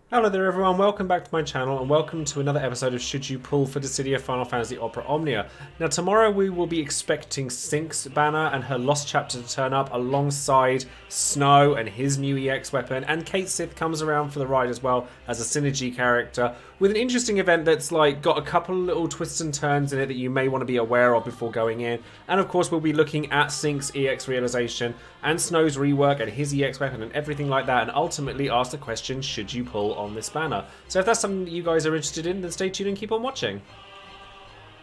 Hello there everyone, welcome back to my channel and welcome to another episode of Should You Pull for Dissidia Final Fantasy Opera Omnia. Now tomorrow we will be expecting Cinc's banner and her lost chapter to turn up alongside Snow and his new EX weapon, and Kate Sith comes around for the ride as well as a synergy character with an interesting event that's got a couple of little twists and turns in it that you may want to be aware of before going in. And of course we'll be looking at Cinc's EX realization and Snow's rework and his EX weapon and everything like that, and ultimately ask the question, should you pull on this banner? So if that's something that you guys are interested in, then stay tuned and keep on watching.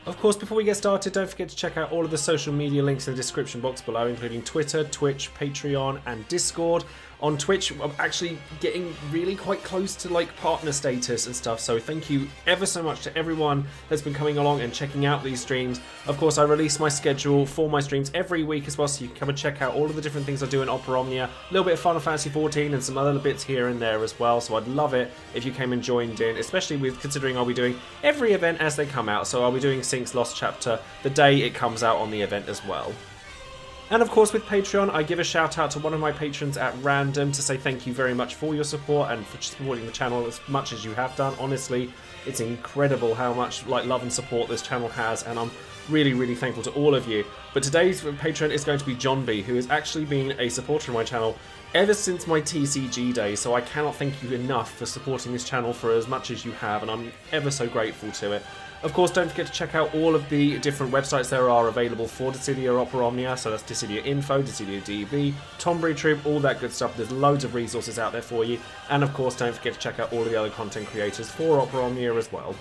Of course, before we get started, don't forget to check out all of the social media links in the description box below, including Twitter, Twitch, Patreon, and Discord. On Twitch, I'm actually getting really quite close to partner status and stuff, so thank you ever so much to everyone that's been coming along and checking out these streams. Of course, I release my schedule for my streams every week as well, so you can come and check out all of the different things I do in Opera Omnia, a little bit of Final Fantasy XIV and some other bits here and there as well, so I'd love it if you came and joined in, especially with considering I'll be doing every event as they come out, so I'll be doing Cinc's Lost Chapter the day it comes out on the event as well. And of course with Patreon, I give a shout out to one of my patrons at random to say thank you very much for your support and for supporting the channel as much as you have done. Honestly, it's incredible how much love and support this channel has, and I'm really thankful to all of you. But today's patron is going to be John B, who has actually been a supporter of my channel ever since my TCG days, so I cannot thank you enough for supporting this channel for as much as you have, and I'm ever so grateful to it. Of course, don't forget to check out all of the different websites there are available for Dissidia Opera Omnia, so that's Dissidia Info, Dissidia DB, Tombury Troop, all that good stuff. There's loads of resources out there for you, and of course don't forget to check out all of the other content creators for Opera Omnia as well.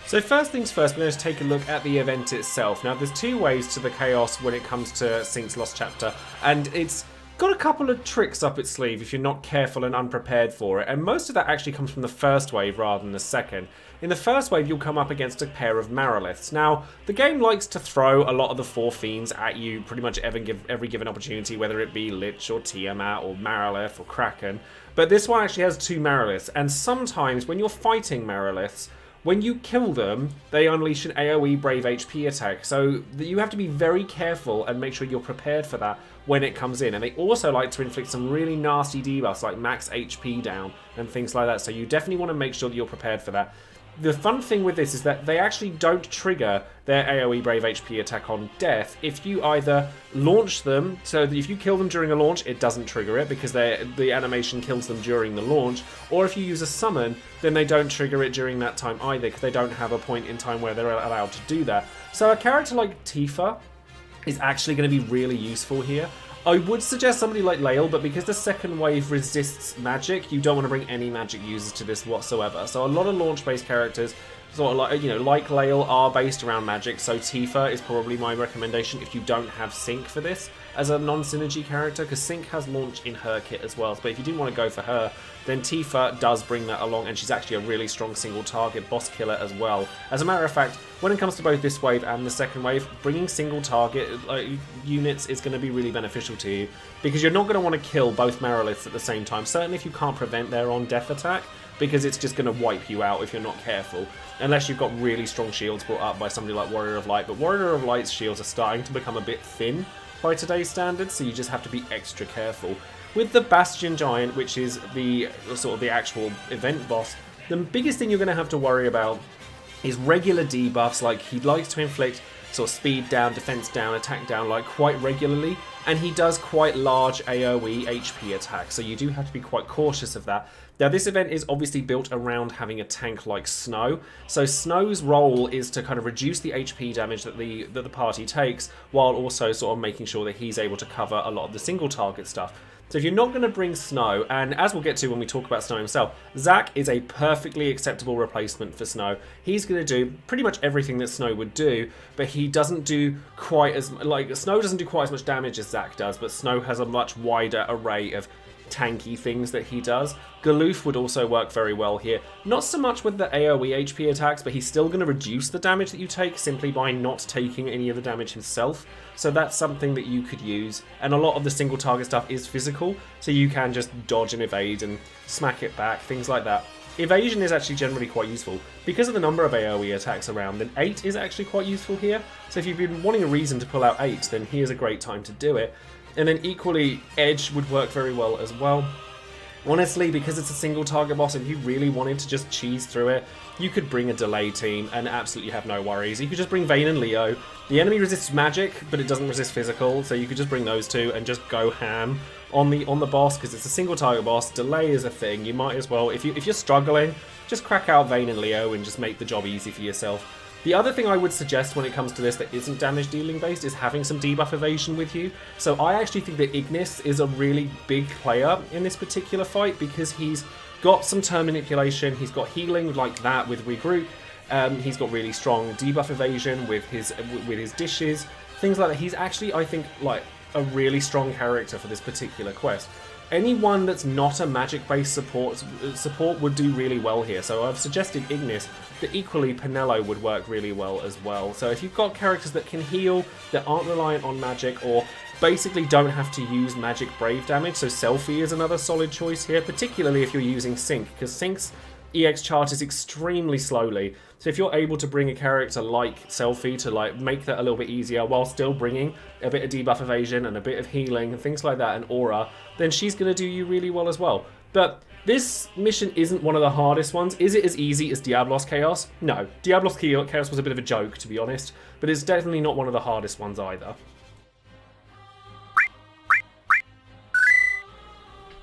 So first things first, we're going to take a look at the event itself. Now there's two ways to the chaos when it comes to Cinc's Lost Chapter, and it's got a couple of tricks up its sleeve if you're not careful and unprepared for it, and most of that actually comes from the first wave rather than the second. In the first wave, you'll come up against a pair of Mariliths. Now, the game likes to throw a lot of the four fiends at you pretty much every given opportunity, whether it be Lich or Tiamat or Marilith or Kraken, but this one actually has two Mariliths, and sometimes when you're fighting Mariliths, when you kill them, they unleash an AoE Brave HP attack, so you have to be very careful and make sure you're prepared for that when it comes in. And they also like to inflict some really nasty debuffs like max HP down and things like that, so you definitely want to make sure that you're prepared for that. The fun thing with this is that they actually don't trigger their AoE Brave HP attack on death if you either launch them, so that if you kill them during a launch, it doesn't trigger it because the animation kills them during the launch, or if you use a summon, then they don't trigger it during that time either because they don't have a point in time where they're allowed to do that. So a character like Tifa is actually going to be really useful here. I would suggest somebody like Lael, but because the second wave resists magic, you don't want to bring any magic users to this whatsoever. So a lot of launch-based characters, sort of like Lael, are based around magic, so Tifa is probably my recommendation if you don't have Cinque for this as a non-synergy character, because Cinque has launch in her kit as well. But if you do want to go for her, then Tifa does bring that along, and she's actually a really strong single-target boss killer as well. As a matter of fact, when it comes to both this wave and the second wave, bringing single-target units is going to be really beneficial to you, because you're not going to want to kill both Mariliths at the same time, certainly if you can't prevent their on-death attack, because it's just going to wipe you out if you're not careful, unless you've got really strong shields brought up by somebody like Warrior of Light. But Warrior of Light's shields are starting to become a bit thin by today's standards, so you just have to be extra careful. With the Bastion Giant, which is the sort of the actual event boss, the biggest thing you're going to have to worry about is regular debuffs. Like, he likes to inflict sort of speed down, defense down, attack down quite regularly, and he does quite large AoE HP attacks, so you do have to be quite cautious of that. Now this event is obviously built around having a tank like Snow, so Snow's role is to kind of reduce the HP damage that the party takes, while also sort of making sure that he's able to cover a lot of the single target stuff. So if you're not going to bring Snow, and as we'll get to when we talk about Snow himself, Zack is a perfectly acceptable replacement for Snow. He's going to do pretty much everything that Snow would do, but he doesn't do quite as Snow doesn't do quite as much damage as Zack does, but Snow has a much wider array of tanky things that he does. Galoof would also work very well here. Not so much with the AoE HP attacks, but he's still going to reduce the damage that you take simply by not taking any of the damage himself. So that's something that you could use. And a lot of the single target stuff is physical, so you can just dodge and evade and smack it back, things like that. Evasion is actually generally quite useful. Because of the number of AoE attacks around, then 8 is actually quite useful here. So if you've been wanting a reason to pull out 8, then here's a great time to do it. And then equally, Edge would work very well as well. Honestly, because it's a single target boss, if you really wanted to just cheese through it, you could bring a delay team and absolutely have no worries. You could just bring Vayne and Leo. The enemy resists magic, but it doesn't resist physical, so you could just bring those two and just go ham on the boss, because it's a single target boss. Delay is a thing. You might as well, if you're struggling, just crack out Vayne and Leo and just make the job easy for yourself. The other thing I would suggest when it comes to this that isn't damage dealing based is having some debuff evasion with you. So I actually think that Ignis is a really big player in this particular fight, because he's got some turn manipulation, he's got healing like that with regroup, he's got really strong debuff evasion with his dishes, things like that. He's actually, I think, like a really strong character for this particular quest. Anyone that's not a magic-based support would do really well here. So I've suggested Ignis, but equally Penelo would work really well as well. So if you've got characters that can heal, that aren't reliant on magic, or basically don't have to use magic brave damage, so Selfie is another solid choice here, particularly if you're using Cinque, because Cinque's EX charges extremely slowly. So if you're able to bring a character like Selfie to like make that a little bit easier while still bringing a bit of debuff evasion and a bit of healing and things like that, and aura, then she's going to do you really well as well. But this mission isn't one of the hardest ones. Is it as easy as Diablos Chaos? No. Diablos Chaos was a bit of a joke, to be honest, but it's definitely not one of the hardest ones either.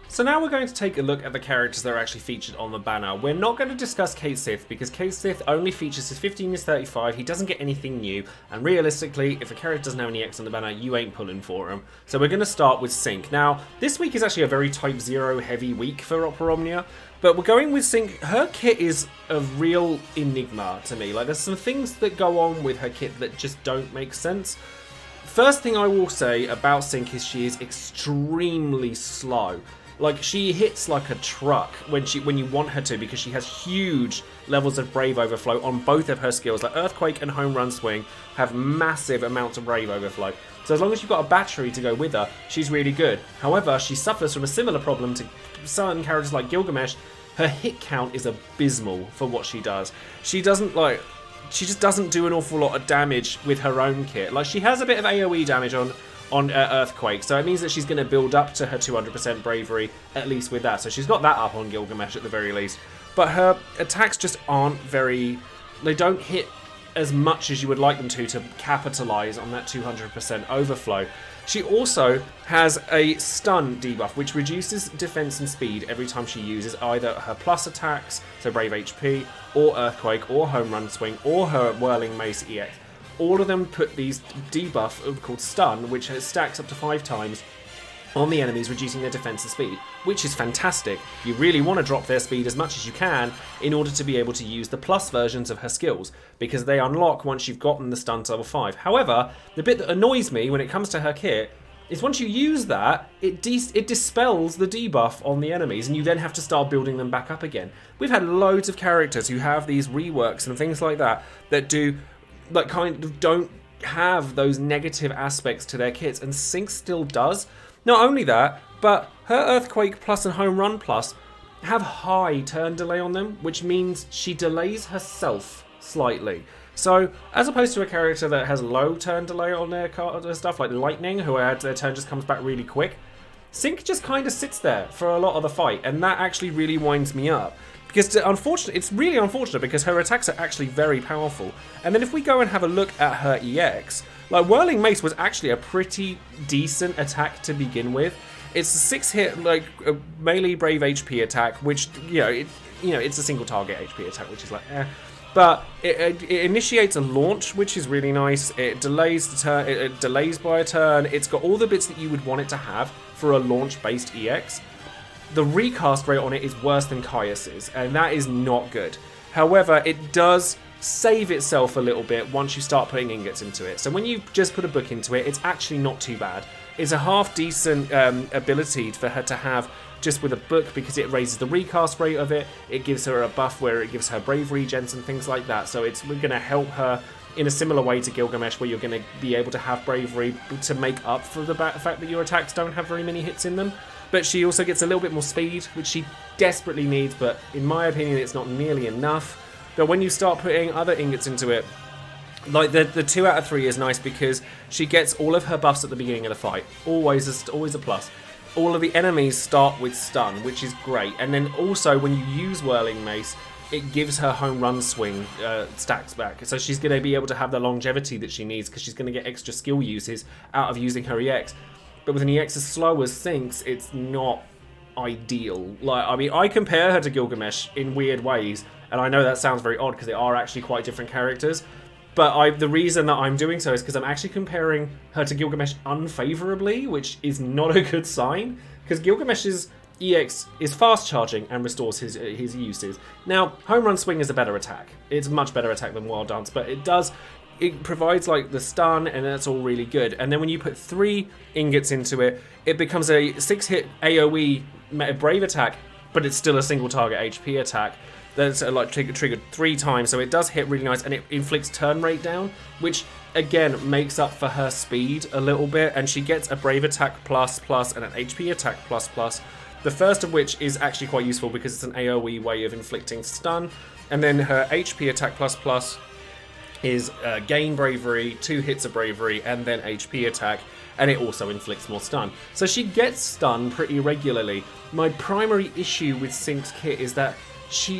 So now we're going to take a look at the characters that are actually featured on the banner. We're not going to discuss Cait Sith, because Cait Sith only features his 15 is 35, he doesn't get anything new, and realistically, if a character doesn't have any X on the banner, you ain't pulling for him. So we're going to start with Cinque. Now, this week is actually a very Type 0 heavy week for Opera Omnia, but we're going with Cinque. Her kit is a real enigma to me. Like, there's some things that go on with her kit that just don't make sense. First thing I will say about Cinque is she is extremely slow. Like, she hits like a truck when you want her to, because she has huge levels of Brave Overflow on both of her skills. Like Earthquake and Home Run Swing have massive amounts of Brave Overflow. So as long as you've got a battery to go with her, she's really good. However, she suffers from a similar problem to certain characters like Gilgamesh. Her hit count is abysmal for what she does. She just doesn't do an awful lot of damage with her own kit. Like, she has a bit of AoE damage on Earthquake, so it means that she's going to build up to her 200% bravery, at least with that. So she's got that up on Gilgamesh at the very least. But her attacks just aren't they don't hit as much as you would like them to capitalize on that 200% overflow. She also has a stun debuff, which reduces defense and speed every time she uses either her plus attacks, so Brave HP, or Earthquake, or Home Run Swing, or her Whirling Mace EX. All of them put these debuff called stun, which stacks up to 5 times on the enemies, reducing their defense and speed, which is fantastic. You really want to drop their speed as much as you can in order to be able to use the plus versions of her skills, because they unlock once you've gotten the stun to level 5. However, the bit that annoys me when it comes to her kit is once you use that, it dispels the debuff on the enemies, and you then have to start building them back up again. We've had loads of characters who have these reworks and things like that do like kind of don't have those negative aspects to their kits, and Cinque still does. Not only that, but her Earthquake Plus and Home Run Plus have high turn delay on them, which means she delays herself slightly. So, as opposed to a character that has low turn delay on their stuff, like Lightning, who their turn just comes back really quick, Cinque just kind of sits there for a lot of the fight, and that actually really winds me up. Because it's really unfortunate, because her attacks are actually very powerful. And then if we go and have a look at her EX, like Whirling Mace was actually a pretty decent attack to begin with. It's a 6-hit like melee Brave HP attack, which it's a single target HP attack, which is like But it initiates a launch, which is really nice. It delays the turn. It delays by a turn. It's got all the bits that you would want it to have for a launch-based EX. The recast rate on it is worse than Caius's, and that is not good. However, it does save itself a little bit once you start putting ingots into it. So when you just put a book into it, it's actually not too bad. It's a half decent ability for her to have just with a book, because it raises the recast rate of it. It gives her a buff where it gives her bravery gens and things like that. So it's going to help her in a similar way to Gilgamesh, where you're going to be able to have bravery to make up for the fact that your attacks don't have very many hits in them. But she also gets a little bit more speed, which she desperately needs, but in my opinion it's not nearly enough. But when you start putting other ingots into it, Like, the 2 out of 3 is nice because she gets all of her buffs at the beginning of the fight. Always a plus. All of the enemies start with stun, which is great. And then also, when you use Whirling Mace, it gives her home run swing stacks back. So she's going to be able to have the longevity that she needs because she's going to get extra skill uses out of using her EX. But with an EX as slow as Cinc's, it's not ideal. Like, I mean, I compare her to Gilgamesh in weird ways, and I know that sounds very odd because they are actually quite different characters. But the reason that I'm doing so is because I'm actually comparing her to Gilgamesh unfavorably, which is not a good sign, because Gilgamesh's EX is fast charging and restores his uses. Now, Home Run Swing is a better attack. It's a much better attack than Wild Dance, but it provides like the stun, and that's all really good. And then when you put 3 ingots into it, it becomes a 6-hit AoE Brave attack, but it's still a single target HP attack. That's like triggered 3 times, so it does hit really nice, and it inflicts turn rate down, which again makes up for her speed a little bit. And she gets a Brave attack plus and an HP attack plus. The first of which is actually quite useful because it's an AoE way of inflicting stun, and then her HP attack plus is gain bravery, 2 hits of bravery, and then HP attack, and it also inflicts more stun. So she gets stun pretty regularly. My primary issue with Cinc's kit is that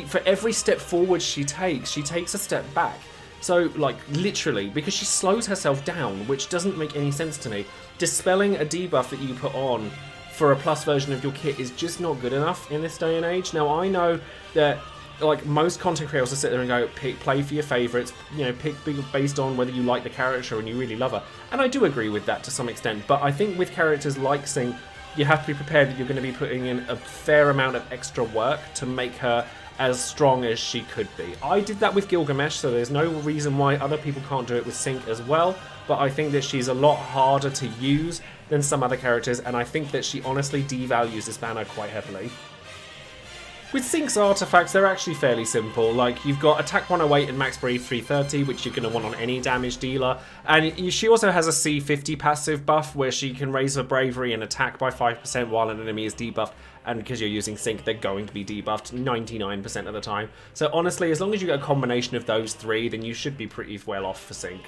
for every step forward she takes a step back. So, like, literally, because she slows herself down, which doesn't make any sense to me. Dispelling a debuff that you put on for a plus version of your kit is just not good enough in this day and age. Now, I know that, like, most content creators will sit there and go, play for your favourites, you know, pick based on whether you like the character and you really love her. And I do agree with that to some extent, but I think with characters like Cinq, you have to be prepared that you're going to be putting in a fair amount of extra work to make her as strong as she could be. I did that with Gilgamesh, so there's no reason why other people can't do it with Cinq as well, but I think that she's a lot harder to use than some other characters, and I think that she honestly devalues this banner quite heavily. With Cinc's artifacts, they're actually fairly simple. Like, you've got Attack 108 and Max Brave 330, which you're going to want on any damage dealer. And she also has a C50 passive buff, where she can raise her bravery and attack by 5% while an enemy is debuffed. And because you're using Cinq, they're going to be debuffed 99% of the time. So honestly, as long as you get a combination of those 3, then you should be pretty well off for Cinq.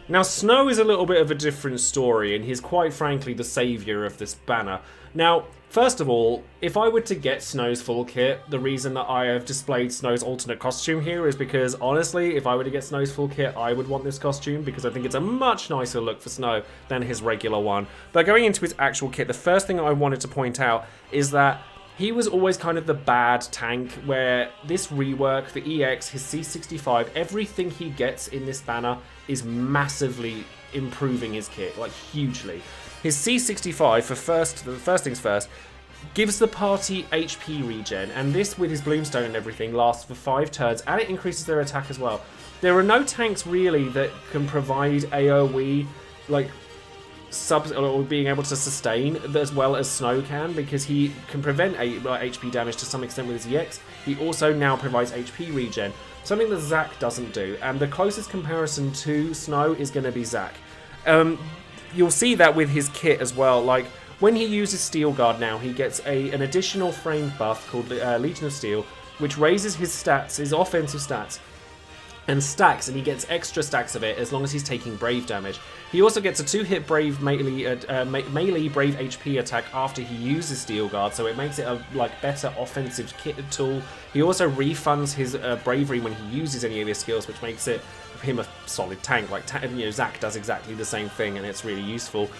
Now, Snow is a little bit of a different story, and he's quite frankly the saviour of this banner. Now, first of all, if I were to get Snow's full kit, the reason that I have displayed Snow's alternate costume here is because, honestly, if I were to get Snow's full kit, I would want this costume because I think it's a much nicer look for Snow than his regular one. But going into his actual kit, the first thing I wanted to point out is that he was always kind of the bad tank, where this rework, the EX, his C65, everything he gets in this banner is massively improving his kit, like hugely. His C65, the first things first, gives the party HP regen, and this with his Bloomstone and everything lasts for 5 turns, and it increases their attack as well. There are no tanks really that can provide AoE, like, subs or being able to sustain as well as Snow can, because he can prevent HP damage to some extent with his EX. He also now provides HP regen, something that Zac doesn't do, and the closest comparison to Snow is going to be Zac. You'll see that with his kit as well. Like, when he uses Steel Guard now, he gets an additional frame buff called Legion of Steel, which raises his stats, his offensive stats, and stacks, and he gets extra stacks of it as long as he's taking Brave damage. He also gets a 2-hit Brave melee Brave HP attack after he uses Steel Guard, so it makes it a better offensive kit tool. He also refunds his Bravery when he uses any of his skills, which makes him a solid tank. Zac does exactly the same thing, and it's really useful.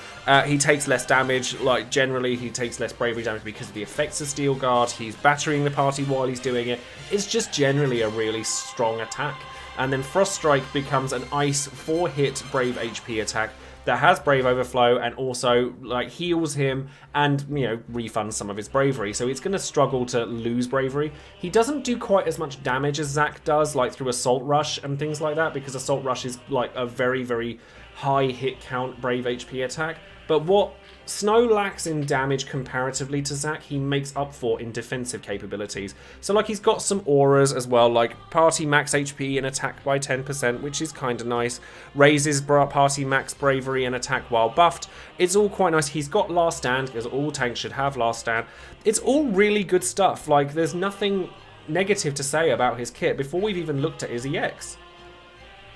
He takes less damage, generally he takes less Bravery damage because of the effects of Steel Guard. He's battering the party while he's doing it. It's just generally a really strong attack. And then Frost Strike becomes an ice 4-hit Brave HP attack that has Brave Overflow and also heals him and, refunds some of his bravery. So it's going to struggle to lose bravery. He doesn't do quite as much damage as Zac does, through Assault Rush and things like that, because Assault Rush is a very, very high hit count Brave HP attack. But what Snow lacks in damage comparatively to Zac, he makes up for in defensive capabilities. So he's got some auras as well, like party max HP and attack by 10%, which is kind of nice. Raises party max bravery and attack while buffed. It's all quite nice. He's got Last Stand, because all tanks should have Last Stand. It's all really good stuff. There's nothing negative to say about his kit before we've even looked at his EX.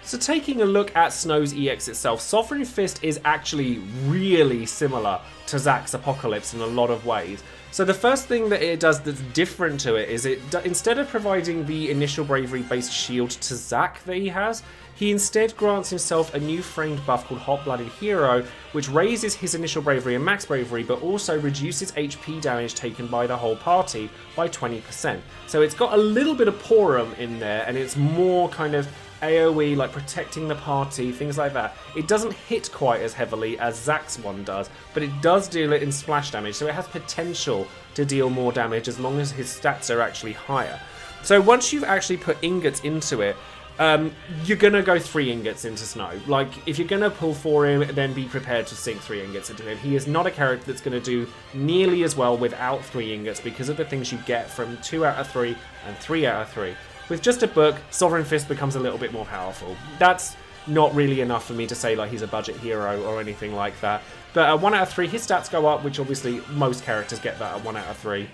So taking a look at Snow's EX itself, Sovereign Fist is actually really similar to Zack's Apocalypse in a lot of ways. So the first thing that it does that's different to it is instead of providing the initial bravery based shield to Zack that he has, he instead grants himself a new framed buff called Hot-Blooded Hero, which raises his initial bravery and max bravery, but also reduces HP damage taken by the whole party by 20%. So it's got a little bit of Porum in there, and it's more kind of AoE, like protecting the party, things like that. It doesn't hit quite as heavily as Zack's one does, but it does deal it in splash damage, so it has potential to deal more damage as long as his stats are actually higher. So once you've actually put ingots into it, you're gonna go 3 ingots into Snow. Like, if you're gonna pull for him, then be prepared to sink 3 ingots into him. He is not a character that's gonna do nearly as well without 3 ingots because of the things you get from 2 out of 3 and 3 out of 3. With just a book, Sovereign Fist becomes a little bit more powerful. That's not really enough for me to say like he's a budget hero or anything like that. But at 1 out of 3, his stats go up, which obviously most characters get that at 1 out of 3.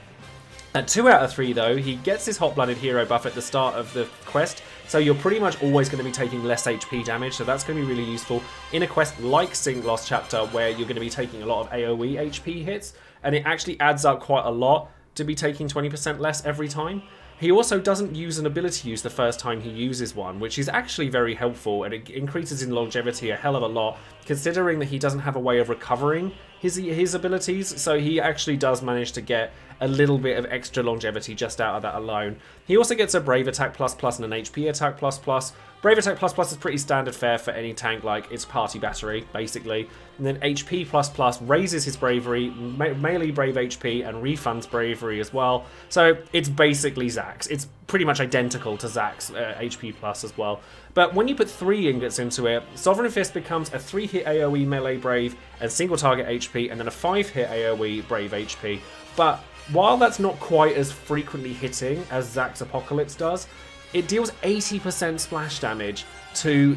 At 2 out of 3 though, he gets his Hot-Blooded Hero buff at the start of the quest, so you're pretty much always going to be taking less HP damage, so that's going to be really useful in a quest like Cinque Lost Chapter, where you're going to be taking a lot of AoE HP hits, and it actually adds up quite a lot to be taking 20% less every time. He also doesn't use an ability use the first time he uses one, which is actually very helpful, and it increases in longevity a hell of a lot, considering that he doesn't have a way of recovering his abilities, so he actually does manage to get a little bit of extra longevity just out of that alone. He also gets a Brave Attack plus plus and an HP Attack plus plus. Brave Attack plus plus is pretty standard fare for any tank, like it's Party Battery, basically. And then HP plus plus raises his bravery, melee brave HP, and refunds bravery as well. So it's basically Zack's. It's pretty much identical to Zack's HP plus as well. But when you put 3 ingots into it, Sovereign Fist becomes a 3-hit AoE melee brave and single target HP, and then a 5-hit AoE brave HP. But while that's not quite as frequently hitting as Zack's Apocalypse does, it deals 80% splash damage to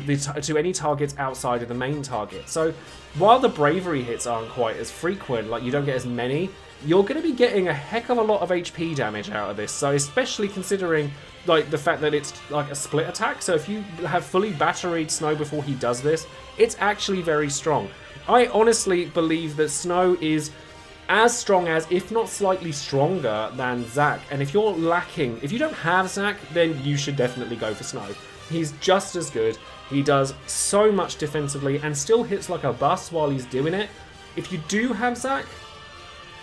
any targets outside of the main target. So while the bravery hits aren't quite as frequent, like you don't get as many, you're going to be getting a heck of a lot of HP damage out of this. So especially considering like the fact that it's like a split attack, so if you have fully batteried Snow before he does this, it's actually very strong. I honestly believe that Snow is as strong as, if not slightly stronger than Zack, and if you're lacking, if you don't have Zack, then you should definitely go for Snow. He's just as good, he does so much defensively and still hits like a bus while he's doing it. If you do have Zack,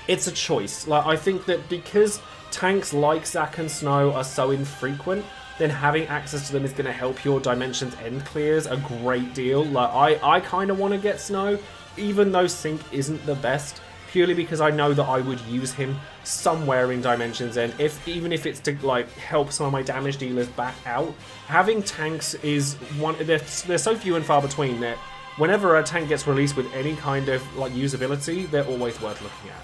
it's a choice. Like, I think that because tanks like Zack and Snow are so infrequent, then having access to them is going to help your Dimensions End clears a great deal. Like, I kind of want to get Snow, even though Sync isn't the best, purely because I know that I would use him somewhere in Dimensions End, even if it's to like help some of my damage dealers back out. Having tanks is one, they're so few and far between that whenever a tank gets released with any kind of like usability, they're always worth looking at.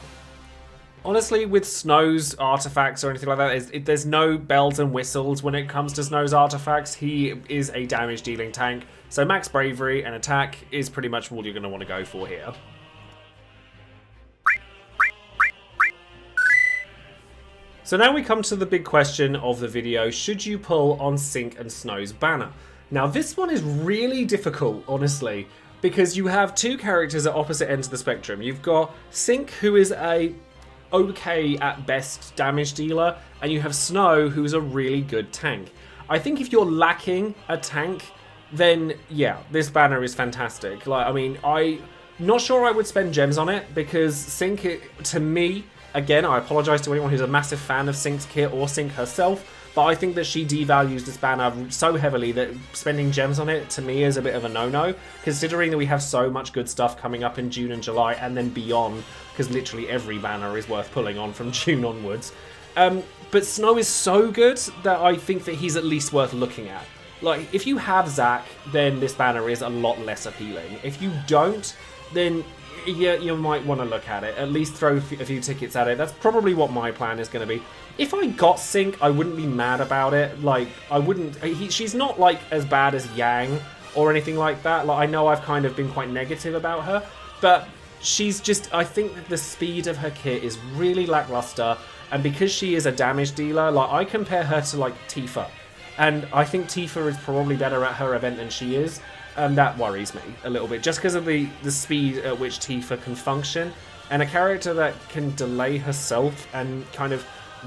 Honestly, with Snow's artifacts or anything like that, there's no bells and whistles when it comes to Snow's artifacts. He is a damage dealing tank, so max bravery and attack is pretty much all you're going to want to go for here. So now we come to the big question of the video: should you pull on Cinque and Snow's banner? Now this one is really difficult, honestly, because you have two characters at opposite ends of the spectrum. You've got Cinque, who is a okay at best damage dealer, and you have Snow, who's a really good tank. I think if you're lacking a tank, then yeah, this banner is fantastic. Like, I mean, I'm not sure I would spend gems on it, because Cinque, to me, again, I apologise to anyone who's a massive fan of Cinque's kit or Cinque herself, but I think that she devalues this banner so heavily that spending gems on it, to me, is a bit of a no-no, considering that we have so much good stuff coming up in June and July, and then beyond, because literally every banner is worth pulling on from June onwards. But Snow is so good that I think that he's at least worth looking at. Like, if you have Zack, then this banner is a lot less appealing. If you don't, then yeah, you might want to look at it. At least throw a few tickets at it. That's probably what my plan is going to be. If I got Cinque, I wouldn't be mad about it. Like, I wouldn't... she's not, like, as bad as Yang or anything like that. Like, I know I've kind of been quite negative about her, but she's just... I think that the speed of her kit is really lackluster, and because she is a damage dealer, like, I compare her to, like, Tifa. And I think Tifa is probably better at her event than she is. And that worries me a little bit, just because of the speed at which Tifa can function. And a character that can delay herself and kind of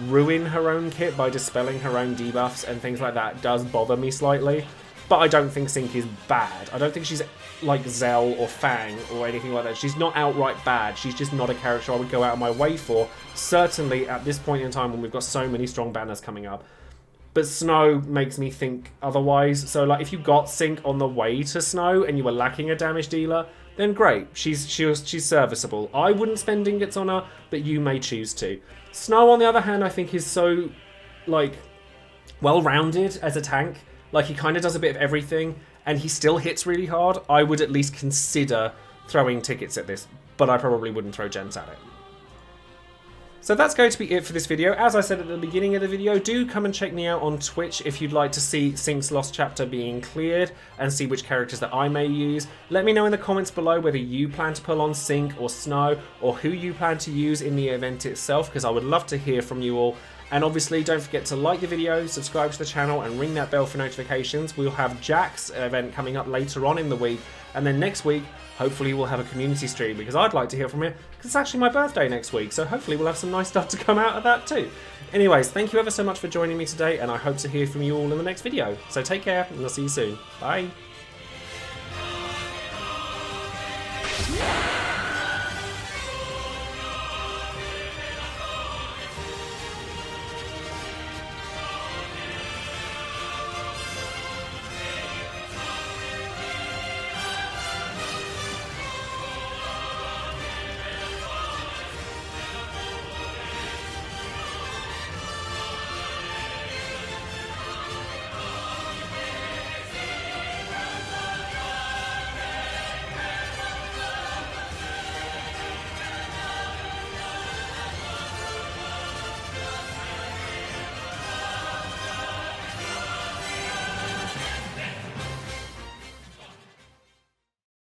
ruin her own kit by dispelling her own debuffs and things like that does bother me slightly. But I don't think Cinque is bad. I don't think she's like Zell or Fang or anything like that. She's not outright bad. She's just not a character I would go out of my way for. Certainly at this point in time when we've got so many strong banners coming up. But Snow makes me think otherwise. So like if you got Cinque on the way to Snow and you were lacking a damage dealer, then great. She's serviceable. I wouldn't spend ingots on her, but you may choose to. Snow, on the other hand, I think is so like well-rounded as a tank. Like he kind of does a bit of everything, and he still hits really hard. I would at least consider throwing tickets at this, but I probably wouldn't throw gems at it. So that's going to be it for this video. As I said at the beginning of the video, do come and check me out on Twitch if you'd like to see Cinque's Lost Chapter being cleared and see which characters that I may use. Let me know in the comments below whether you plan to pull on Cinque or Snow, or who you plan to use in the event itself, because I would love to hear from you all. And obviously don't forget to like the video, subscribe to the channel and ring that bell for notifications. We'll have Jack's event coming up later on in the week, and then next week hopefully we'll have a community stream, because I'd like to hear from you, because it's actually my birthday next week, so hopefully we'll have some nice stuff to come out of that too. Anyways, thank you ever so much for joining me today, and I hope to hear from you all in the next video. So take care, and I'll see you soon. Bye!